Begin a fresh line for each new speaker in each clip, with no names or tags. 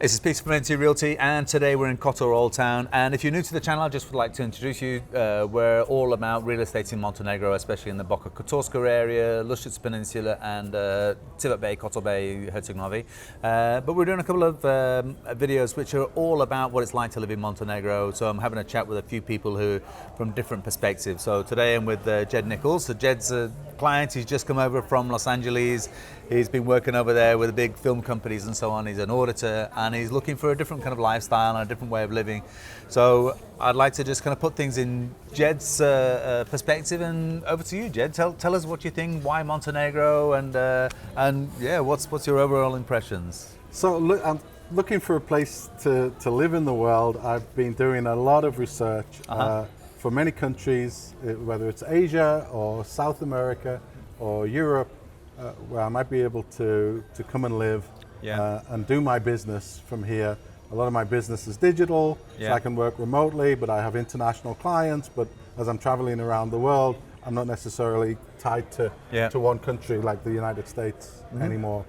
This is Peter from NT Realty, and today we're in Kotor Old Town. And if you're new to the channel, I just would like to introduce you. We're all about real estate in Montenegro, especially in the Boka Kotorska area, Lushtic Peninsula, and Tivat Bay, Kotor Bay, Herceg Novi. But we're doing a couple of videos which are all about what it's like to live in Montenegro. So I'm having a chat with a few people who, from different perspectives. So today I'm with Jed Nichols. So Jed's a client. He's just come over from Los Angeles. He's been working over there with the big film companies and so on. He's an auditor, and he's looking for a different kind of lifestyle and a different way of living. So I'd like to just kind of put things in Jed's perspective, and over to you, Jed. Tell us what you think, why Montenegro, and yeah, what's your overall impressions?
So look, I'm looking for a place to live in the world. I've been doing a lot of research for many countries, whether it's Asia or South America or Europe, where I might be able to come and live and do my business from here. A lot of my business is digital, so I can work remotely, but I have international clients. But as I'm traveling around the world, I'm not necessarily tied to one country like the United States anymore.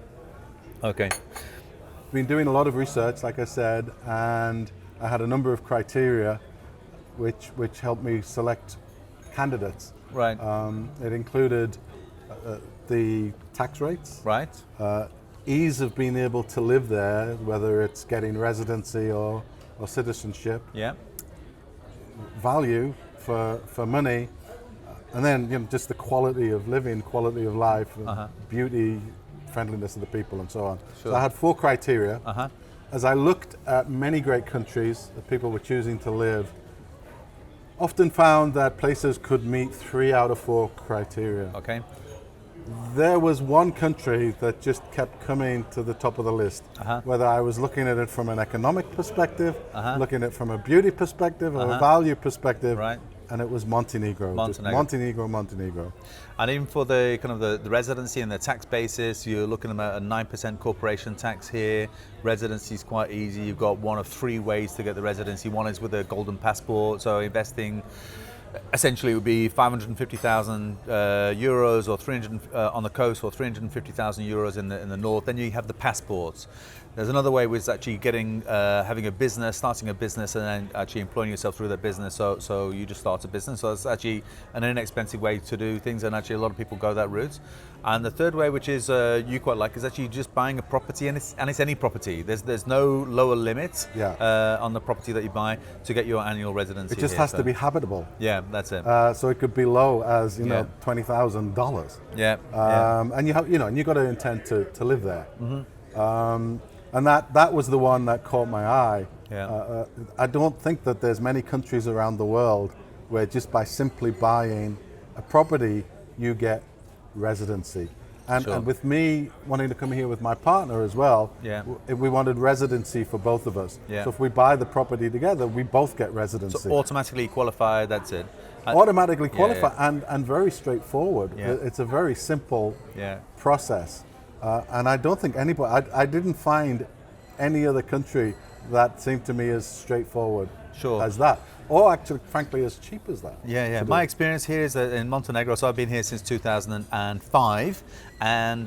Okay.
Been doing a lot of research, like I said, and I had a number of criteria which helped me select candidates.
Right.
It included the tax rates,
Right.
Ease of being able to live there, whether it's getting residency or citizenship,
Yeah.
value for money, and then just the quality of living, quality of life, beauty, friendliness of the people, and so on.
Sure.
So I had 4 criteria. As I looked at many great countries that people were choosing to live, often found that places could meet 3 out of 4 criteria.
Okay.
There was one country that just kept coming to the top of the list, whether I was looking at it from an economic perspective, looking at it from a beauty perspective, or a value perspective,
Right.
and it was Montenegro. Montenegro.
And even for the kind of the residency and the tax basis, you're looking at a 9% corporation tax here. Residency is quite easy. You've got one of 3 ways to get the residency. One is with a golden passport, so investing essentially it would be 550,000 euros or 300 on the coast, or 350,000 euros in the north. Then you have the passports. There's another way, which is actually having a business, starting a business, and then actually employing yourself through that business. So you just start a business. So it's actually an inexpensive way to do things, and actually a lot of people go that route. And the third way, which is you quite like, is actually just buying a property, and it's any property. There's no lower limit on the property that you buy to get your annual residency.
It just has to be habitable.
Yeah, that's it.
So it could be low as $20,000.
Yeah.
And you got to intend to live there. And that was the one that caught my eye. I don't think that there's many countries around the world where just by simply buying a property you get residency. And with me wanting to come here with my partner as well, we wanted residency for both of us. So if we buy the property together, we both get residency.
So automatically qualified, that's it.
Automatically qualify, and very straightforward. It's a very simple process. And I don't think anybody, I didn't find any other country that seemed to me as straightforward as that. Or actually, frankly, as cheap as that.
My experience here is that in Montenegro, so I've been here since 2005, and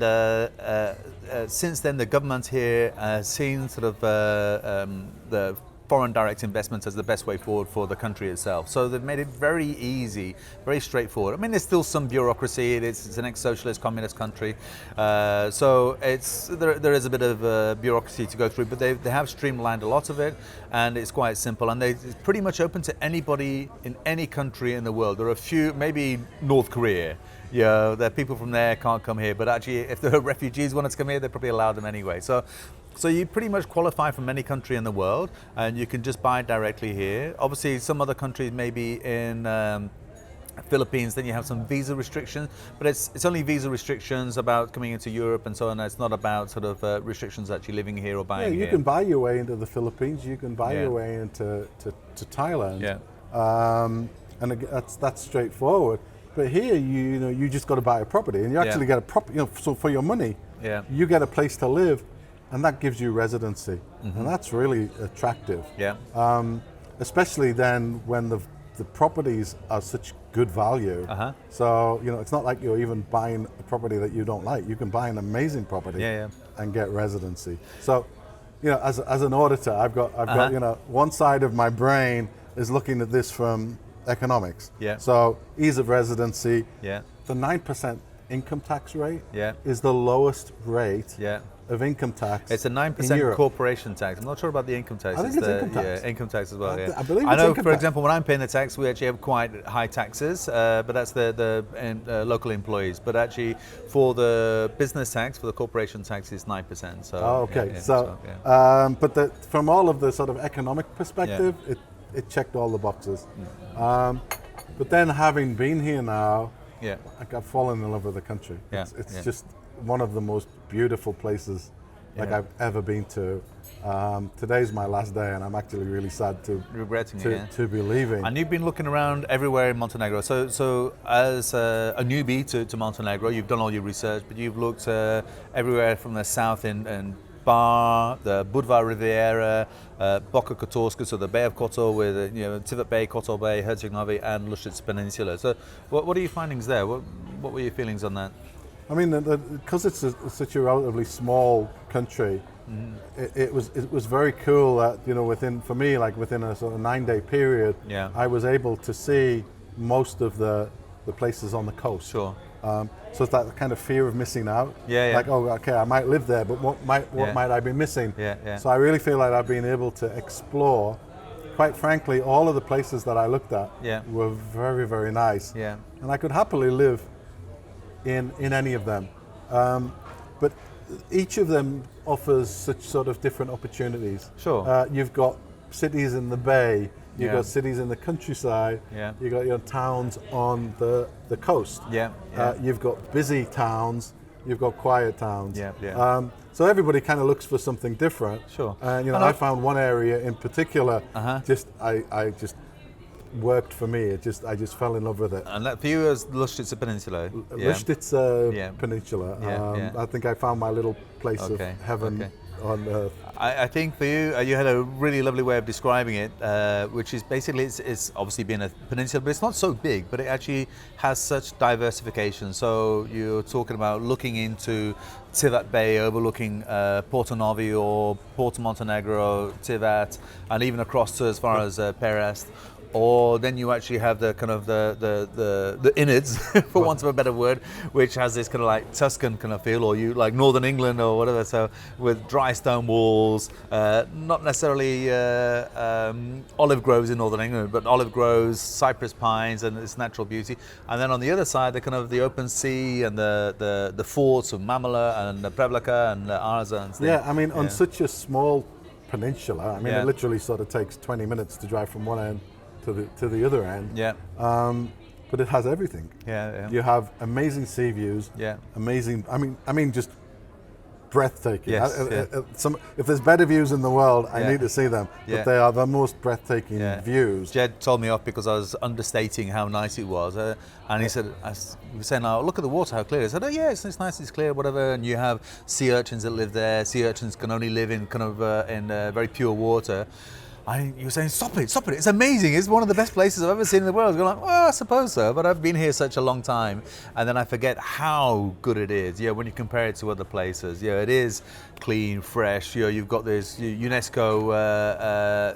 since then the government here has seen sort of the foreign direct investments as the best way forward for the country itself. So they've made it very easy, very straightforward. I mean, there's still some bureaucracy. It's an ex-socialist communist country, so there is a bit of bureaucracy to go through, but they have streamlined a lot of it, and it's quite simple, and it's pretty much open to anybody in any country in the world. There are a few, maybe North Korea. The people from there can't come here, but actually if the refugees wanted to come here, they probably allow them anyway. So you pretty much qualify from any country in the world, and you can just buy directly here. Obviously, some other countries, maybe in Philippines, then you have some visa restrictions, but it's only visa restrictions about coming into Europe and so on. It's not about sort of restrictions actually living here or buying here.
You can buy your way into the Philippines. You can buy your way into Thailand. And that's straightforward. But here, you just got to buy a property, and you actually get a property. So for your money, you get a place to live, and that gives you residency, and that's really attractive. Especially then when the properties are such good value. So it's not like you're even buying a property that you don't like. You can buy an amazing property and get residency. So as an auditor, I've got one side of my brain is looking at this from economics.
Yeah.
So ease of residency.
Yeah.
The 9% income tax rate.
Yeah.
Is the lowest rate.
Yeah.
Of income tax.
It's a 9% corporation tax. I'm not sure about the income tax.
I think it's income tax.
Yeah, income tax as well.
I believe it's
I know,
income
for
tax.
example, when I'm paying the tax, we actually have quite high taxes, but that's the local employees. But actually, for the business tax, for the corporation tax, is 9%. So.
Okay.
Yeah.
But from all of the sort of economic perspective, it checked all the boxes. But then having been here now, I've fallen in love with the country.
Yeah.
It's just one of the most beautiful places I've ever been to. Today's my last day, and I'm actually really sad to be leaving.
And you've been looking around everywhere in Montenegro. So as a newbie to Montenegro, you've done all your research, but you've looked everywhere from the south in Bar, the Budva Riviera, Boka Kotorska, so the Bay of Kotor with Tivat Bay, Kotor Bay, Herceg-Novi, and Luscic Peninsula. So what are your findings there? What were your feelings on that?
I mean, because it's such a relatively small country, it was very cool that within a sort of 9-day period, I was able to see most of the places on the coast.
Sure.
So it's that kind of fear of missing out.
Yeah.
Like, oh, okay, I might live there, but what might I be missing?
Yeah.
So I really feel like I've been able to explore. Quite frankly, all of the places that I looked at were very, very nice.
Yeah.
And I could happily live in any of them, but each of them offers such sort of different opportunities.
Sure.
You've got cities in the bay, you've got cities in the countryside, you've got your towns on the coast. You've got busy towns, you've got quiet towns. So everybody kind of looks for something different.
Sure.
And I found one area in particular, I just worked for me. I just fell in love with it.
And that for you is Luscic Peninsula?
Luscic Peninsula. I think I found my little place of heaven on earth.
I think for you, you had a really lovely way of describing it, which is basically it's obviously being a peninsula, but it's not so big, but it actually has such diversification. So you're talking about looking into Tivat Bay, overlooking Porto Novi or Porto Montenegro, Tivat, and even across to as far as Perest. Or then you actually have the kind of the innards, for want of a better word, which has this kind of like Tuscan kind of feel, or you like Northern England or whatever. So with dry stone walls, not necessarily olive groves in Northern England, but olive groves, cypress pines, and its natural beauty. And then on the other side, the kind of the open sea and the forts of Mamala and Prevlaka and Arza and stuff.
Yeah, I mean, on such a small peninsula, I mean, it literally sort of takes 20 minutes to drive from one end to the other end. But it has everything. You have amazing sea views. Amazing. I mean, just breathtaking. If there's better views in the world, I need to see them. But they are the most breathtaking views.
Jed told me off because I was understating how nice it was, and he said, "We were saying, oh, look at the water, how clear it is." I said, "Oh yeah, it's nice, it's clear, whatever." And you have sea urchins that live there. Sea urchins can only live in kind of in very pure water. You were saying, stop it, it's amazing. It's one of the best places I've ever seen in the world. I was going like, well, I suppose so, but I've been here such a long time. And then I forget how good it is, when you compare it to other places. It is clean, fresh. You've got this UNESCO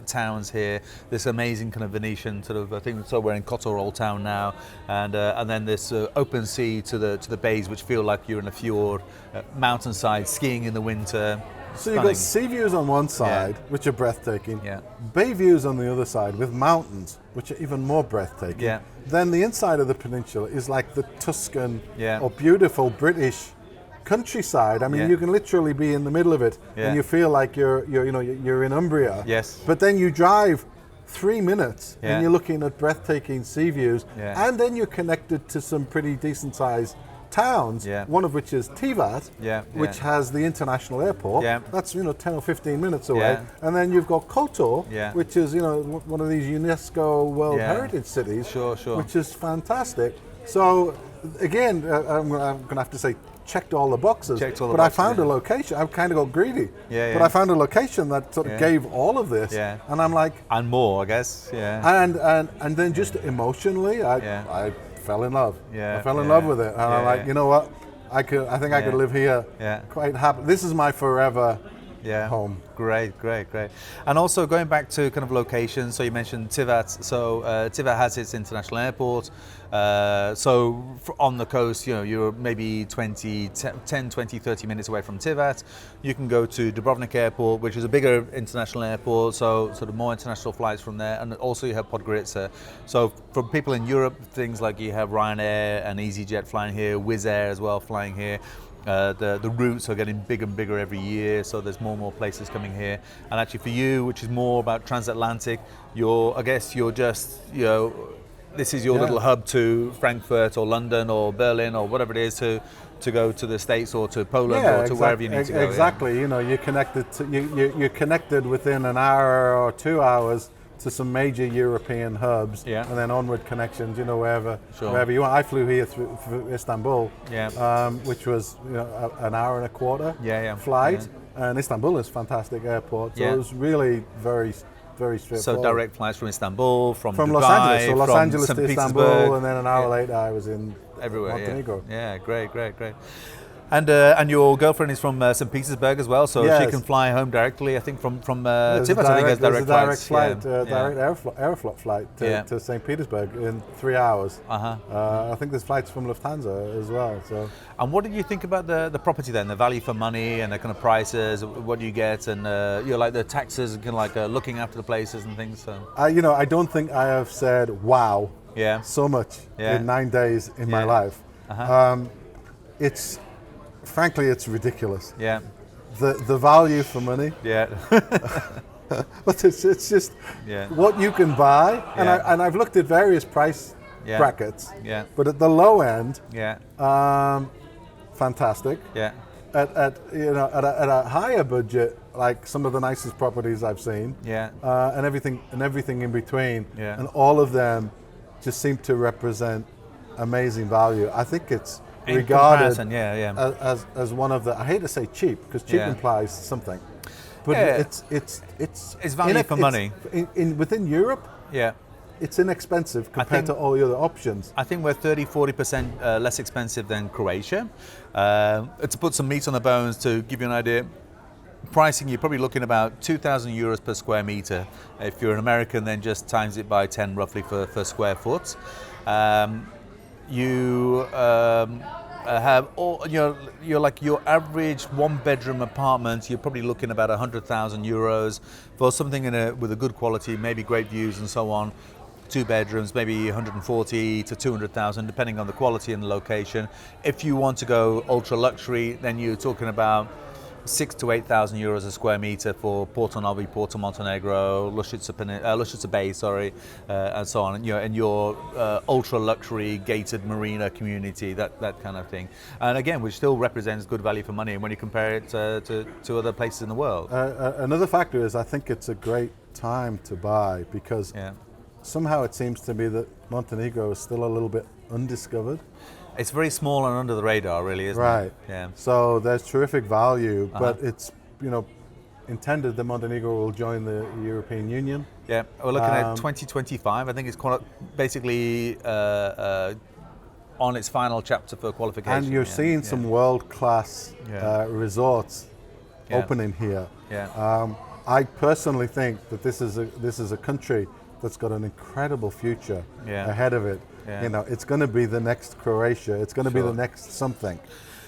towns here, this amazing kind of Venetian sort of, I think so we're in Kotor Old Town now, and then this open sea to the bays, which feel like you're in a fjord, mountainside, skiing in the winter.
So you've got sea views on one side, which are breathtaking. Bay views on the other side with mountains, which are even more breathtaking. Then the inside of the peninsula is like the Tuscan or beautiful British countryside. I mean, you can literally be in the middle of it, and you feel like you're in Umbria.
But
then you drive 3 minutes, and you're looking at breathtaking sea views, and then you're connected to some pretty decent sized towns, one of which is Tivat, which has the international airport. That's 10 or 15 minutes away. And then you've got Kotor, which is one of these UNESCO World Heritage cities, which is fantastic. So again, I'm going to have to say checked all the boxes. But I found a location. I kind of got greedy. But I found a location that sort of gave all of this, and I'm like,
and more, I guess.
And then just emotionally, I fell in love. I fell in love with it, and I'm like, you know what? I think I could live here quite happy. This is my forever home.
Great. And also going back to kind of locations, so you mentioned Tivat. So Tivat has its international airport. So on the coast, you're maybe 10, 20, 30 minutes away from Tivat. You can go to Dubrovnik Airport, which is a bigger international airport, so sort of more international flights from there. And also you have Podgorica. So for people in Europe, things like you have Ryanair and EasyJet flying here, Wizz Air as well flying here. The routes are getting bigger and bigger every year, so there's more and more places coming here. And actually for you, which is more about transatlantic, this is your little hub to Frankfurt or London or Berlin or whatever it is to go to the States or to Poland or to wherever you need to go.
Exactly. You're connected you're connected within an hour or 2 hours to some major European hubs, and then onward connections, wherever you want. I flew here through Istanbul, which was an hour and a quarter flight, and Istanbul is a fantastic airport, so it was really very straightforward.
So direct flights from Istanbul, from Dubai,
Los Angeles, so Los
from
Angeles
St.
to Istanbul,
Petersburg.
and then an hour later I was in
everywhere.
Montenegro.
Yeah, great. And your girlfriend is from St. Petersburg as well, so she can fly home directly. I think from Tivat. I think has direct flights.
Direct Aeroflot flight to St. Petersburg in 3 hours. I think there's flights from Lufthansa as well. So.
And what did you think about the property then, the value for money and the kind of prices? What do you get, and like the taxes, and kind of like looking after the places and things? So.
I don't think I have said wow so much in 9 days in my life. Frankly, it's ridiculous.
Yeah.
The value for money.
Yeah.
But it's just what you can buy, and I've looked at various price brackets.
Yeah.
But at the low end, fantastic.
Yeah.
At a higher budget, like some of the nicest properties I've seen.
Yeah.
And everything in between.
Yeah.
And all of them just seem to represent amazing value. I think it's regarded as one of the, I hate to say cheap, because cheap implies something, but it's
value for money.
Within Europe, it's inexpensive compared to all the other options.
I think we're 30-40% less expensive than Croatia. To put some meat on the bones, to give you an idea, pricing, you're probably looking about 2,000 euros per square meter. If you're an American, then just times it by 10 roughly for square foot. You have you're like your average one-bedroom apartment. You're probably looking about 100,000 euros for something with a good quality, maybe great views and so on. 2 bedrooms, maybe 140 to 200,000, depending on the quality and the location. If you want to go ultra luxury, then you're talking about 6,000 to 8,000 euros a square meter for Porto Novo, Porto Montenegro, Luscica Bay, and so on. And your ultra luxury gated marina community, that kind of thing. And again, which still represents good value for money when you compare it to other places in the world.
Another factor is I think it's a great time to buy because somehow it seems to me that Montenegro is still a little bit undiscovered.
It's very small and under the radar, really, isn't it?
Right. Yeah. So there's terrific value, but it's intended that Montenegro will join the European Union.
Yeah, we're looking at 2025. I think it's basically on its final chapter for qualification.
And you're seeing some world-class resorts opening here.
Yeah.
I personally think that this is a country that's got an incredible future ahead of it. Yeah. It's going to be the next Croatia. It's going to be the next something.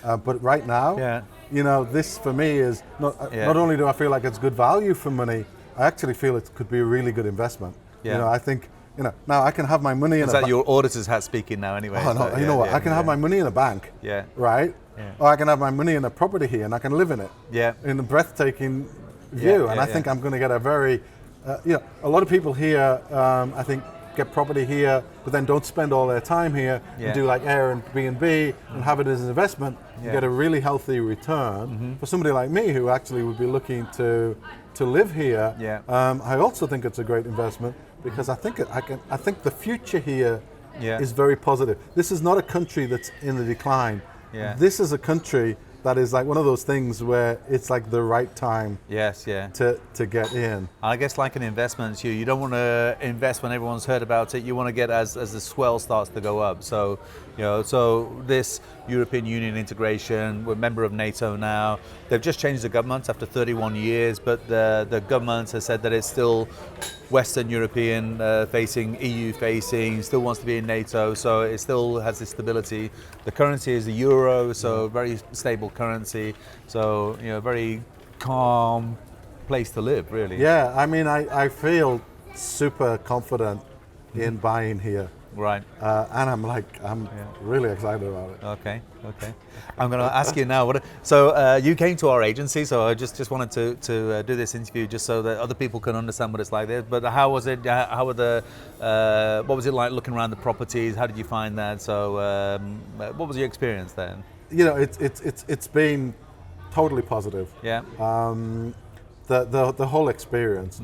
But right now, this for me is not only do I feel like it's good value for money, I actually feel it could be a really good investment. Yeah. I think now I can have my money in.
Is that your auditor's hat speaking now, anyway?
Oh, no, you know what? I can have my money in a bank.
Yeah.
Right. Yeah. Or I can have my money in a property here, and I can live in it. Yeah. In a breathtaking view, and I think I'm going to get a very, a lot of people here, I think, get property here, but then don't spend all their time here and do like Airbnb and have it as an investment and get a really healthy return. For somebody like me who actually would be looking to live here, I also think it's a great investment because I think the future here is very positive. This is not a country that's in the decline. Yeah. This is a country that is like one of those things where it's like the right time to get in.
I guess like an investment, you don't want to invest when everyone's heard about it. You want to get as the swell starts to go up. So, so this European Union integration. We're a member of NATO now. They've just changed the government after 31 years, but the government has said that it's still Western European facing, EU facing, still wants to be in NATO, so it still has this stability. The currency is the euro, so very stable currency, so very calm place to live, really.
Yeah, I mean, I feel super confident in buying here.
Right.
And I'm really excited about it.
Okay. I'm going to ask you now. So you came to our agency, so I just wanted to do this interview just so that other people can understand what it's like there. But how was it? What was it like looking around the properties? How did you find that? So what was your experience then?
It's been totally positive.
Yeah.
The whole experience.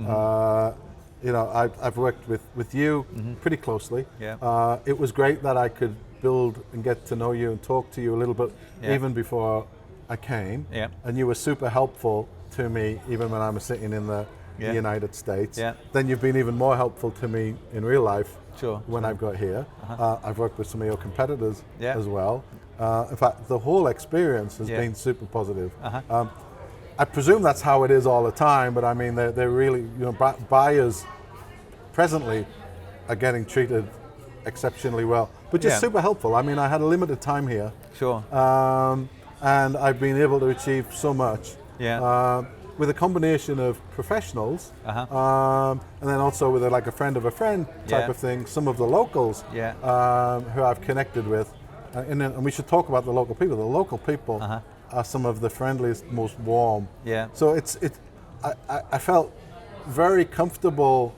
I've worked with you pretty closely.
Yeah.
It was great that I could build and get to know you and talk to you a little bit even before I came.
Yeah.
And you were super helpful to me even when I was sitting in the United States.
Yeah.
Then you've been even more helpful to me in real life.
Sure.
When I've got here. I've worked with some of your competitors as well. In fact, the whole experience has been super positive. I presume that's how it is all the time, but I mean, they're really, buyers presently are getting treated exceptionally well, but just super helpful. I mean, I had a limited time here.
Sure.
And I've been able to achieve so much.
Yeah.
With a combination of professionals, and then also with a friend of a friend type of thing, some of the locals who I've connected with. And we should talk about the local people. The local people are some of the friendliest, most warm.
Yeah.
So I felt very comfortable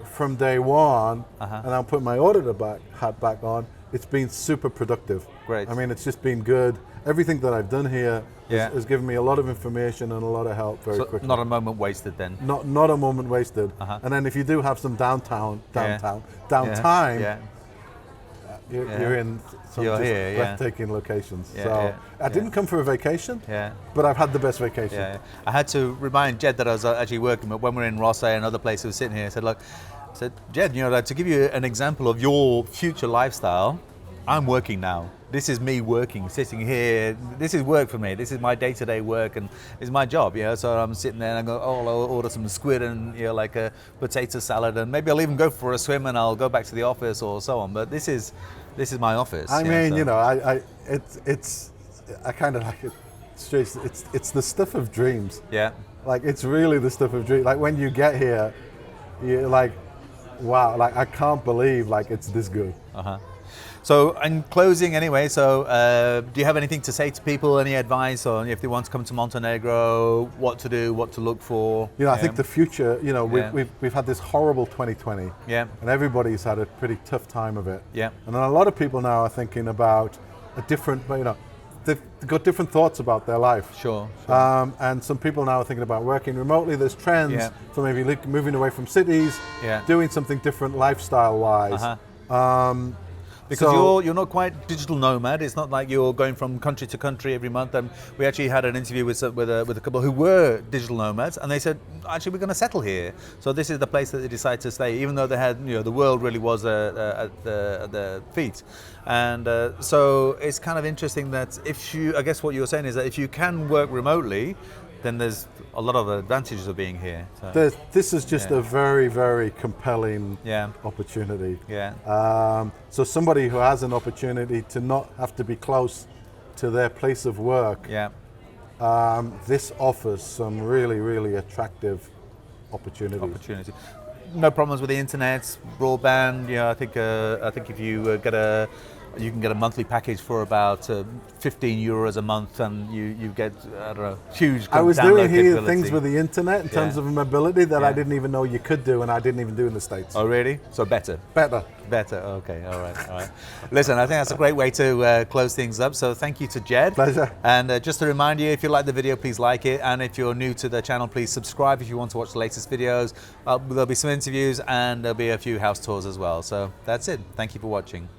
from day one, and I'm putting my auditor hat back on. It's been super productive.
Great.
I mean, it's just been good. Everything that I've done here has given me a lot of information and a lot of help very quickly.
Not a moment wasted then.
Not a moment wasted. And then if you do have some downtime, you're in some breathtaking locations. So I didn't come for a vacation, but I've had the best vacation.
Yeah. I had to remind Jed that I was actually working, but when we were in Rosse and other places, I was sitting here, I said, look, Jed, to give you an example of your future lifestyle, I'm working now. This is me working, sitting here. This is work for me. This is my day-to-day work, and it's my job. So I'm sitting there and I go, I'll order some squid and like a potato salad, and maybe I'll even go for a swim and I'll go back to the office or so on. But this is my office.
I mean, I kind of like it. It's the stuff of dreams.
Yeah.
Like it's really the stuff of dreams. Like when you get here, you're like, wow, like I can't believe like it's this good.
So in closing anyway, do you have anything to say to people, any advice on if they want to come to Montenegro, what to do, what to look for?
I think the future, we've had this horrible 2020 and everybody's had a pretty tough time of it.
Yeah.
And then a lot of people now are thinking about a different, they've got different thoughts about their life.
Sure.
And some people now are thinking about working remotely. There's trends for maybe moving away from cities, doing something different lifestyle-wise.
Because you're not quite digital nomad. It's not like you're going from country to country every month. And we actually had an interview with a couple who were digital nomads, and they said, actually, we're going to settle here. So this is the place that they decided to stay, even though they had, the world really was at their feet. And so it's kind of interesting that I guess what you're saying is that if you can work remotely, then there's a lot of advantages of being here. So.
This is just a very, very compelling opportunity. So somebody who has an opportunity to not have to be close to their place of work, this offers some really, really attractive opportunities.
No problems with the internet, broadband. I think if you you can get a monthly package for about €15 a month, and you get, I don't know, huge.
I was doing here things with the internet in terms of mobility that I didn't even know you could do, and I didn't even do in the States.
Oh, really? So better. Okay, all right. Listen, I think that's a great way to close things up. So thank you to Jed.
Pleasure.
And just to remind you, if you like the video, please like it. And if you're new to the channel, please subscribe if you want to watch the latest videos. There'll be some interviews and there'll be a few house tours as well. So that's it. Thank you for watching.